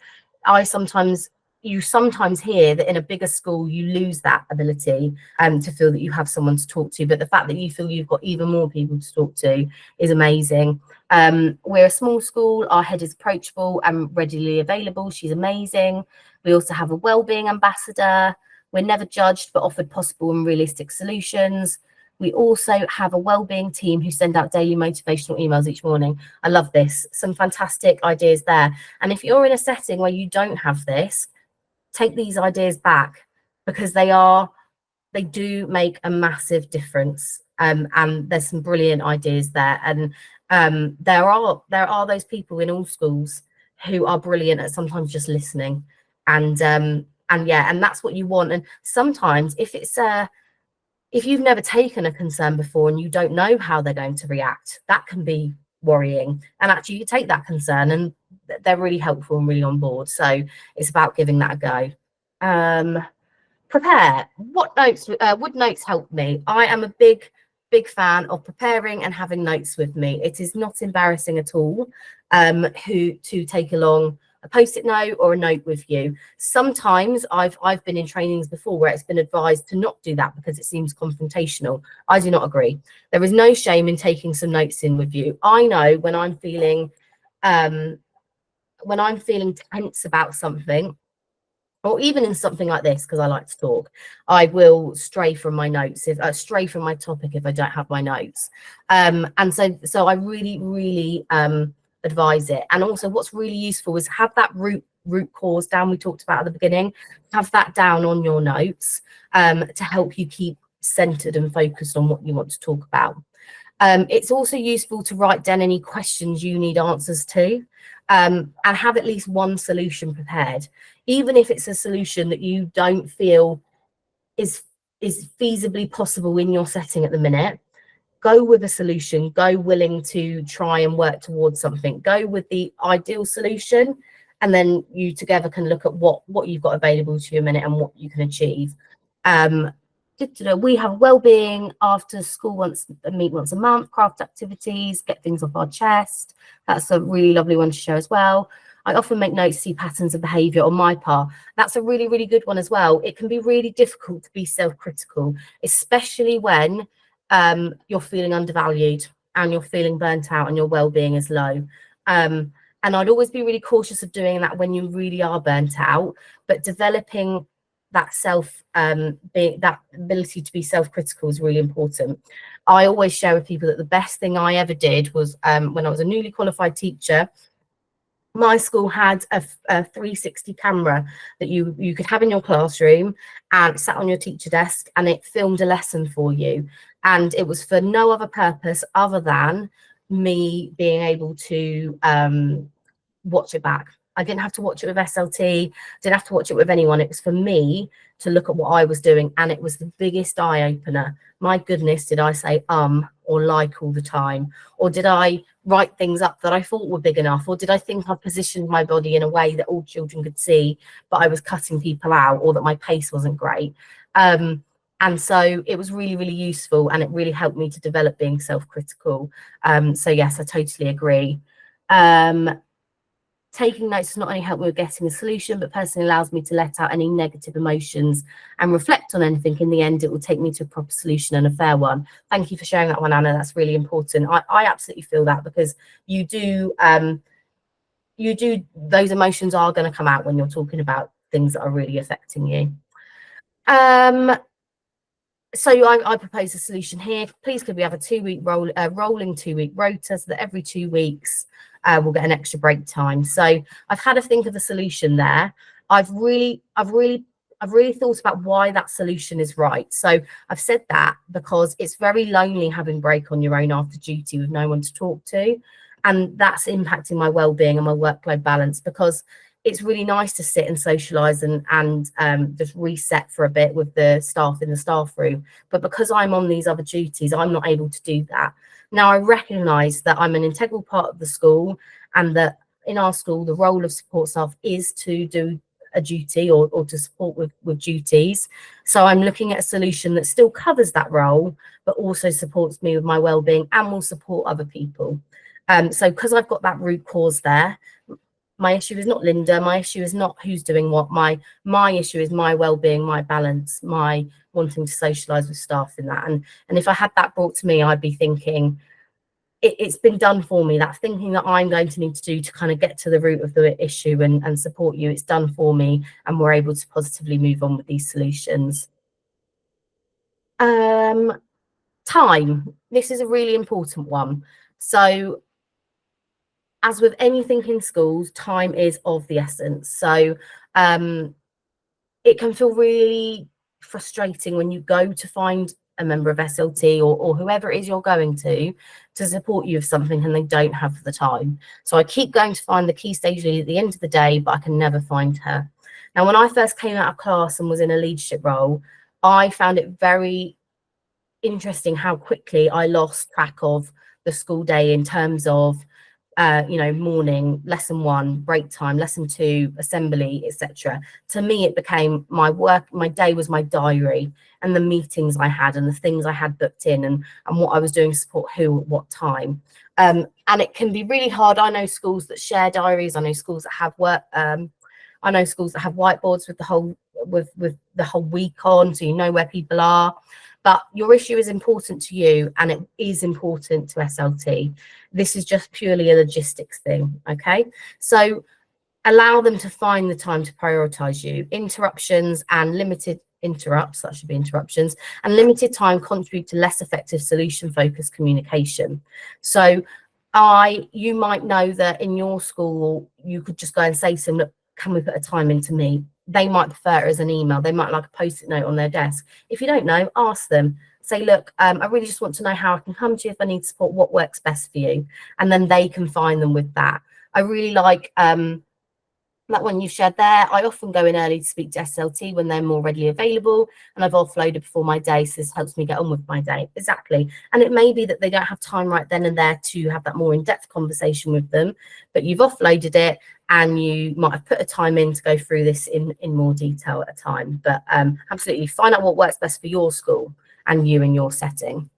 you sometimes hear that in a bigger school you lose that ability to feel that you have someone to talk to, but the fact that you feel you've got even more people to talk to is amazing. We're a small school. Our head is approachable and readily available. She's amazing. We also have a wellbeing ambassador. We're never judged but offered possible and realistic solutions. We also have a wellbeing team who send out daily motivational emails each morning. I love this. Some fantastic ideas there. And if you're in a setting where you don't have this, take these ideas back, because they do make a massive difference. And there's some brilliant ideas there. And there are those people in all schools who are brilliant at sometimes just listening. And that's what you want. And sometimes if you've never taken a concern before and you don't know how they're going to react, that can be worrying. And actually you take that concern and they're really helpful and really on board. So it's about giving that a go. Prepare. What notes would notes help me? I am a big fan of preparing and having notes with me. It is not embarrassing at all to take along a post-it note or a note with you. Sometimes I've been in trainings before where it's been advised to not do that because it seems confrontational. I do not agree. There is no shame in taking some notes in with you. I know when I'm feeling tense about something, or even in something like this, because I like to talk, I will stray from my notes, stray from my topic if I don't have my notes. And so I really advise it. And also what's really useful is have that root cause down we talked about at the beginning. Have that down on your notes to help you keep centered and focused on what you want to talk about. It's also useful to write down any questions you need answers to, and have at least one solution prepared. Even if it's a solution that you don't feel is feasibly possible in your setting at the minute, go with a solution. Go willing to try and work towards something. Go with the ideal solution, and then you together can look at what you've got available to you a minute and what you can achieve. We have wellbeing after school meet once a month, craft activities, get things off our chest. That's a really lovely one to share as well. I often make notes to see patterns of behaviour on my part. That's a really good one as well. It can be really difficult to be self-critical, especially when you're feeling undervalued and you're feeling burnt out and your well-being is low. And I'd always be really cautious of doing that when you really are burnt out, but developing that that ability to be self-critical is really important. I always share with people that the best thing I ever did was when I was a newly qualified teacher. My school had a 360 camera that you could have in your classroom and sat on your teacher desk, and it filmed a lesson for you. And it was for no other purpose other than me being able to watch it back. I didn't have to watch it with SLT, didn't have to watch it with anyone. It was for me to look at what I was doing, and it was the biggest eye opener. My goodness, did I say or like all the time? Or did I write things up that I thought were big enough? Or did I think I positioned my body in a way that all children could see, but I was cutting people out, or that my pace wasn't great? And so it was really useful, and it really helped me to develop being self-critical. So yes, I totally agree. Taking notes does not only help me with getting a solution, but personally allows me to let out any negative emotions and reflect on anything. In the end, it will take me to a proper solution and a fair one. Thank you for sharing that one, Anna. That's really important. I absolutely feel that, because you do, those emotions are going to come out when you're talking about things that are really affecting you. So I propose a solution here. Please could we have a rolling 2-week rota so that every 2 weeks we'll get an extra break time. So I've had a think of a solution there. I've really thought about why that solution is right. So I've said that because it's very lonely having break on your own after duty with no one to talk to. And that's impacting my well-being and my workload balance, because it's really nice to sit and socialise and just reset for a bit with the staff in the staff room. But because I'm on these other duties, I'm not able to do that. Now, I recognise that I'm an integral part of the school, and that in our school, the role of support staff is to do a duty or to support with duties. So I'm looking at a solution that still covers that role, but also supports me with my well-being and will support other people. So because I've got that root cause there, my issue is not Linda, my issue is not who's doing what, my issue is my well-being, my balance, my wanting to socialise with staff in that. And if I had that brought to me, I'd be thinking, it's been done for me. That thinking that I'm going to need to do to kind of get to the root of the issue and support you, it's done for me, and we're able to positively move on with these solutions. Time. This is a really important one. So as with anything in schools, time is of the essence. So it can feel really frustrating when you go to find a member of SLT or whoever it is you're going to support you with something and they don't have the time. So I keep going to find the key stage lead at the end of the day, but I can never find her. Now, when I first came out of class and was in a leadership role, I found it very interesting how quickly I lost track of the school day in terms of morning, lesson 1, break time, lesson 2, assembly, etc. To me, it became my day was my diary, and the meetings I had and the things I had booked in and what I was doing to support who at what time. And it can be really hard. I know schools that share diaries. I know schools that have I know schools that have whiteboards with the whole week on, so you know where people are. But your issue is important to you, and it is important to SLT. This is just purely a logistics thing, okay? So allow them to find the time to prioritize you. Interruptions and limited interrupts, that should be interruptions, and limited time contribute to less effective solution-focused communication. So you might know that in your school, you could just go and say to them, look, can we put a time in to meet? They might prefer it as an email. They might like a post-it note on their desk. If you don't know, ask them. Say, look, I really just want to know how I can come to you if I need support, what works best for you. And then they can find them with that. I really like that one you shared there. I often go in early to speak to SLT when they're more readily available, and I've offloaded before my day, so this helps me get on with my day. Exactly. And it may be that they don't have time right then and there to have that more in-depth conversation with them, but you've offloaded it, and you might have put a time in to go through this in more detail at a time. But absolutely find out what works best for your school and you in your setting.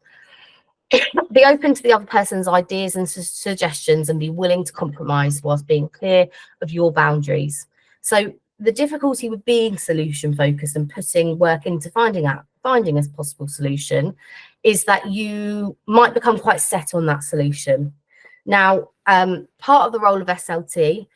Be open to the other person's ideas and suggestions, and be willing to compromise whilst being clear of your boundaries. So the difficulty with being solution focused and putting work into finding a possible solution is that you might become quite set on that solution. Now, part of the role of SLT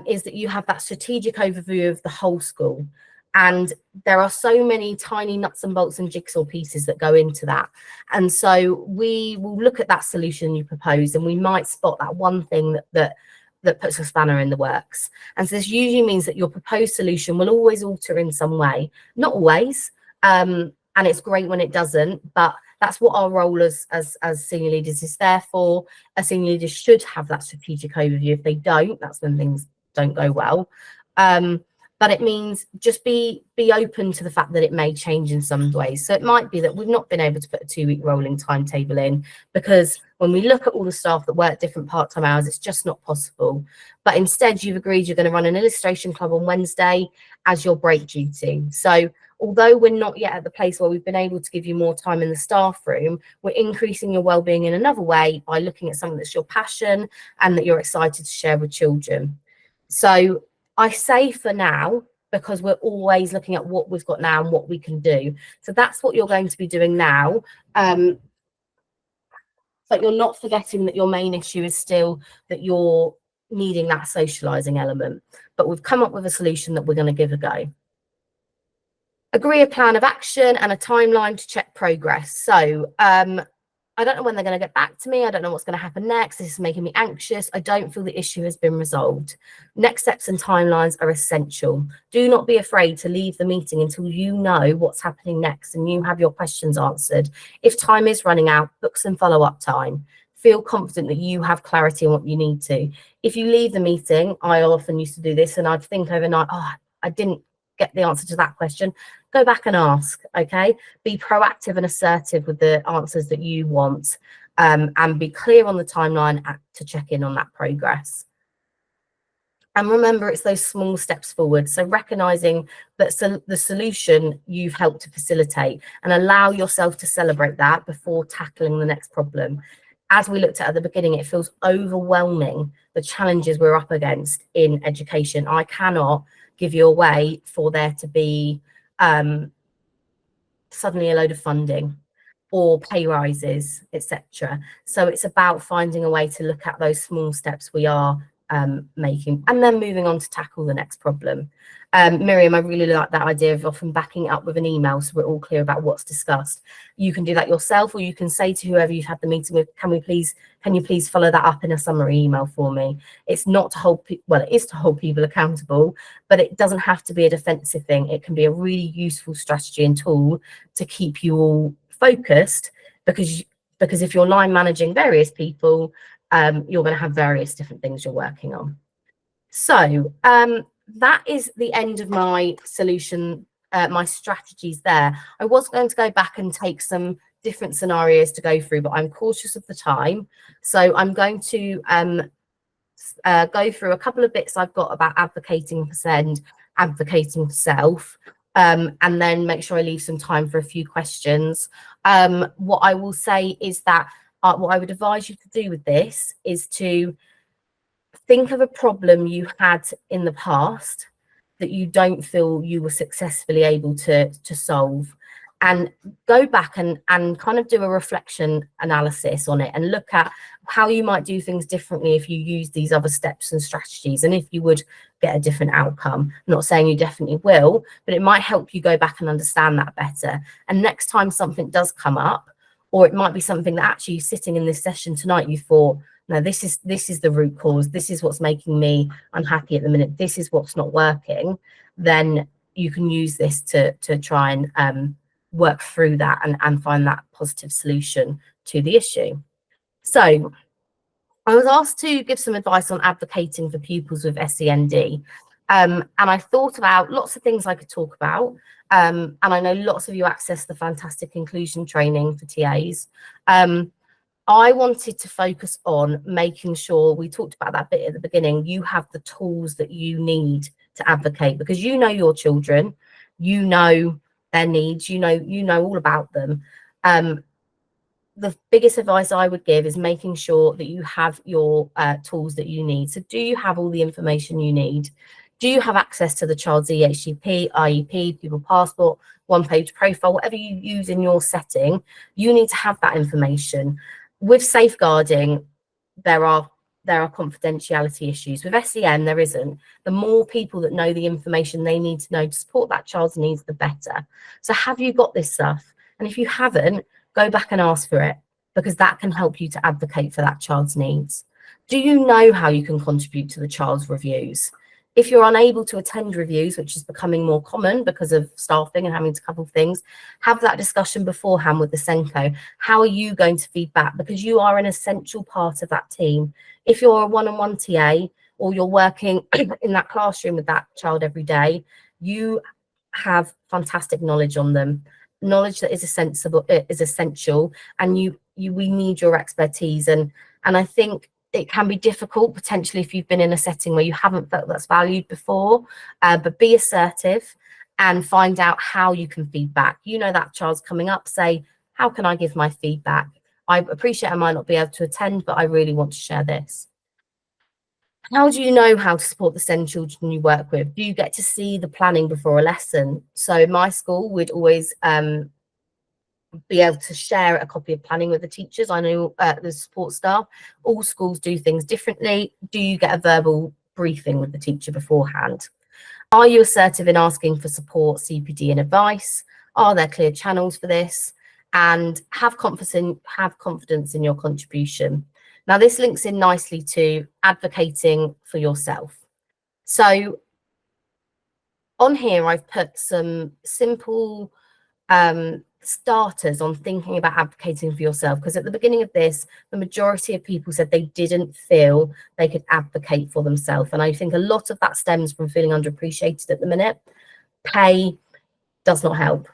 is that you have that strategic overview of the whole school. And there are so many tiny nuts and bolts and jigsaw pieces that go into that. And so we will look at that solution you propose, and we might spot that one thing that puts a spanner in the works. And so this usually means that your proposed solution will always alter in some way. Not always, and it's great when it doesn't, but that's what our role as senior leaders is there for. A senior leader should have that strategic overview. If they don't, that's when things don't go well. But it means just be open to the fact that it may change in some ways. So it might be that we've not been able to put a 2-week rolling timetable in, because when we look at all the staff that work different part-time hours, it's just not possible. But instead, you've agreed you're going to run an illustration club on Wednesday as your break duty. So although we're not yet at the place where we've been able to give you more time in the staff room, we're increasing your well-being in another way by looking at something that's your passion and that you're excited to share with children. So I say for now, because we're always looking at what we've got now and what we can do. So that's what you're going to be doing now. But you're not forgetting that your main issue is still that you're needing that socialising element. But we've come up with a solution that we're going to give a go. Agree a plan of action and a timeline to check progress. So I don't know when they're going to get back to me. I don't know what's going to happen next. This is making me anxious. I don't feel the issue has been resolved. Next steps and timelines are essential. Do not be afraid to leave the meeting until you know what's happening next and you have your questions answered. If time is running out, book some follow-up time. Feel confident that you have clarity on what you need to. If you leave the meeting, I often used to do this and I'd think overnight, oh, I didn't get the answer to that question. Go back and ask, okay? Be proactive and assertive with the answers that you want, and be clear on the timeline to check in on that progress. And remember, it's those small steps forward. So recognizing that the solution you've helped to facilitate, and allow yourself to celebrate that before tackling the next problem. As we looked at the beginning, it feels overwhelming, the challenges we're up against in education. I cannot give you a way for there to be suddenly a load of funding or pay rises, etc. So it's about finding a way to look at those small steps we are making, and then moving on to tackle the next problem. Miriam, I really like that idea of often backing it up with an email so we're all clear about what's discussed. You can do that yourself, or you can say to whoever you've had the meeting with, can you please follow that up in a summary email for me? It's not to hold, well, it is to hold people accountable, but it doesn't have to be a defensive thing. It can be a really useful strategy and tool to keep you all focused, because if you're line managing various people, you're going to have various different things you're working on. So that is the end of my solution, my strategies there. I was going to go back and take some different scenarios to go through, but I'm cautious of the time. So I'm going to go through a couple of bits I've got about advocating for SEND, advocating for self, and then make sure I leave some time for a few questions. What I will say is that what I would advise you to do with this is to think of a problem you had in the past that you don't feel you were successfully able to solve, and go back and kind of do a reflection analysis on it and look at how you might do things differently if you use these other steps and strategies, and if you would get a different outcome. I'm not saying you definitely will, but it might help you go back and understand that better. And next time something does come up, or it might be something that actually sitting in this session tonight you thought, no, this is the root cause, this is what's making me unhappy at the minute, this is what's not working, then you can use this to try and work through that and find that positive solution to the issue. So I was asked to give some advice on advocating for pupils with SEND. And I thought about lots of things I could talk about. And I know lots of you access the fantastic inclusion training for TAs. I wanted to focus on making sure, we talked about that bit at the beginning, you have the tools that you need to advocate, because you know your children, you know their needs, you know all about them. The biggest advice I would give is making sure that you have your tools that you need. So do you have all the information you need? Do you have access to the child's EHCP, IEP, pupil passport, one-page profile, whatever you use in your setting? You need to have that information. With safeguarding, there are confidentiality issues. With SEN, there isn't. The more people that know the information they need to know to support that child's needs, the better. So have you got this stuff? And if you haven't, go back and ask for it, because that can help you to advocate for that child's needs. Do you know how you can contribute to the child's reviews? If you're unable to attend reviews, which is becoming more common because of staffing and having to couple things, have that discussion beforehand with the SENCO. How are you going to feed back? Because you are an essential part of that team. If you're a one-on-one TA, or you're working in that classroom with that child every day, you have fantastic knowledge on them, knowledge that is essential, and we need your expertise. And I think it can be difficult potentially if you've been in a setting where you haven't felt that's valued before, but be assertive and find out how you can feed back. You know that child's coming up, say, how can I give my feedback? I appreciate I might not be able to attend, but I really want to share this. How do you know how to support the SEND children you work with? Do you get to see the planning before a lesson? So in my school, we'd always be able to share a copy of planning with the teachers. I know the support staff, all schools do things differently. Do you get a verbal briefing with the teacher beforehand? Are you assertive in asking for support, CPD and advice? Are there clear channels for this? And have confidence in your contribution. Now, this links in nicely to advocating for yourself. So on here, I've put some simple starters on thinking about advocating for yourself, because at the beginning of this, the majority of people said they didn't feel they could advocate for themselves. And I think a lot of that stems from feeling underappreciated at the minute. Pay does not help.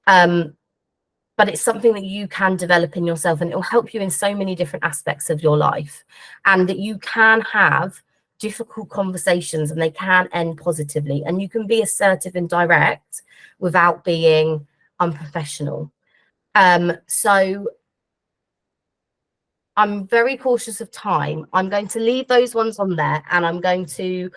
But it's something that you can develop in yourself, and it will help you in so many different aspects of your life, and that you can have difficult conversations and they can end positively, and you can be assertive and direct without being unprofessional. So I'm very cautious of time. I'm going to leave those ones on there, and I'm going to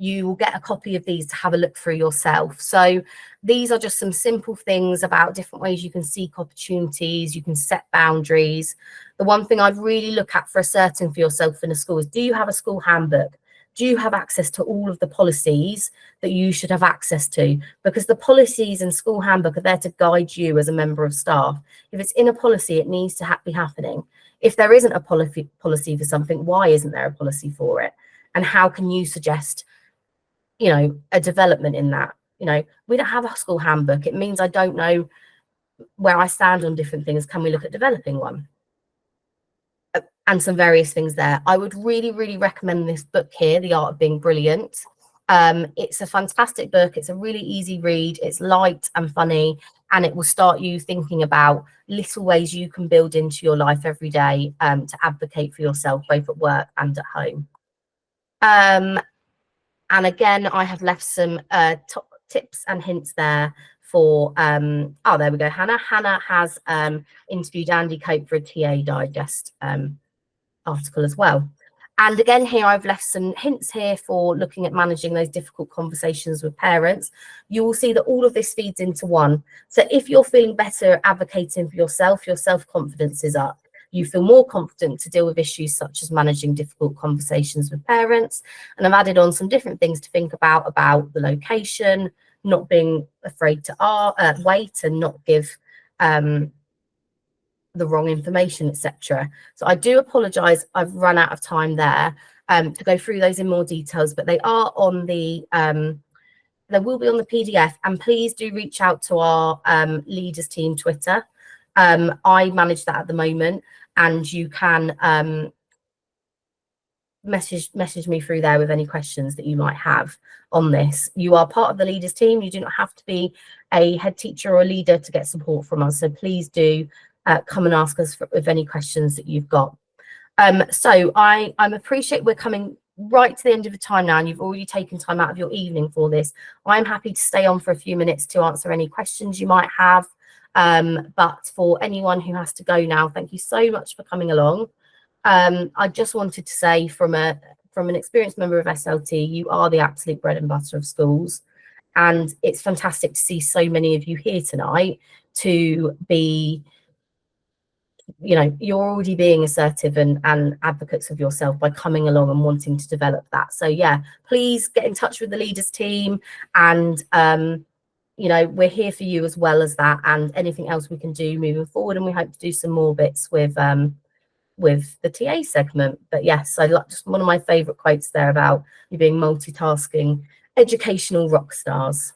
you will get a copy of these to have a look through yourself. So these are just some simple things about different ways you can seek opportunities, you can set boundaries. The one thing I'd really look at for asserting for yourself in a school is, do you have a school handbook? Do you have access to all of the policies that you should have access to? Because the policies and school handbook are there to guide you as a member of staff. If it's in a policy, it needs to be happening. If there isn't a policy for something, why isn't there a policy for it? And how can you suggest, you know, a development in that? You know, we don't have a school handbook. It means I don't know where I stand on different things. Can we look at developing one? And some various things there. I would really, really recommend this book here, The Art of Being Brilliant. It's a fantastic book. It's a really easy read. It's light and funny, and it will start you thinking about little ways you can build into your life every day to advocate for yourself, both at work and at home. And again, I have left some top tips and hints there for, oh, there we go, Hannah. Hannah has interviewed Andy Cope for a TA Digest article as well. And again, here I've left some hints here for looking at managing those difficult conversations with parents. You will see that all of this feeds into one. So if you're feeling better advocating for yourself, your self-confidence is up. You feel more confident to deal with issues such as managing difficult conversations with parents. And I've added on some different things to think about the location, not being afraid to wait and not give the wrong information, etc. So I do apologize, I've run out of time there to go through those in more details, but they are on the they will be on the PDF. And please do reach out to our leaders team Twitter. I manage that at the moment, and you can message me through there with any questions that you might have on this. You are part of the leaders team. You do not have to be a head teacher or a leader to get support from us, so please do come and ask us with any questions that you've got. So I appreciate we're coming right to the end of the time now, and you've already taken time out of your evening for this. I'm happy to stay on for a few minutes to answer any questions you might have. But for anyone who has to go now, thank you so much for coming along. I just wanted to say, from an experienced member of SLT, you are the absolute bread and butter of schools, and it's fantastic to see so many of you here tonight to be, you know, you're already being assertive and advocates of yourself by coming along and wanting to develop that. So yeah, please get in touch with the leaders team, and you know, we're here for you as well as that, and anything else we can do moving forward. And we hope to do some more bits with the TA segment. But yes, I like just one of my favorite quotes there about you being multitasking educational rock stars.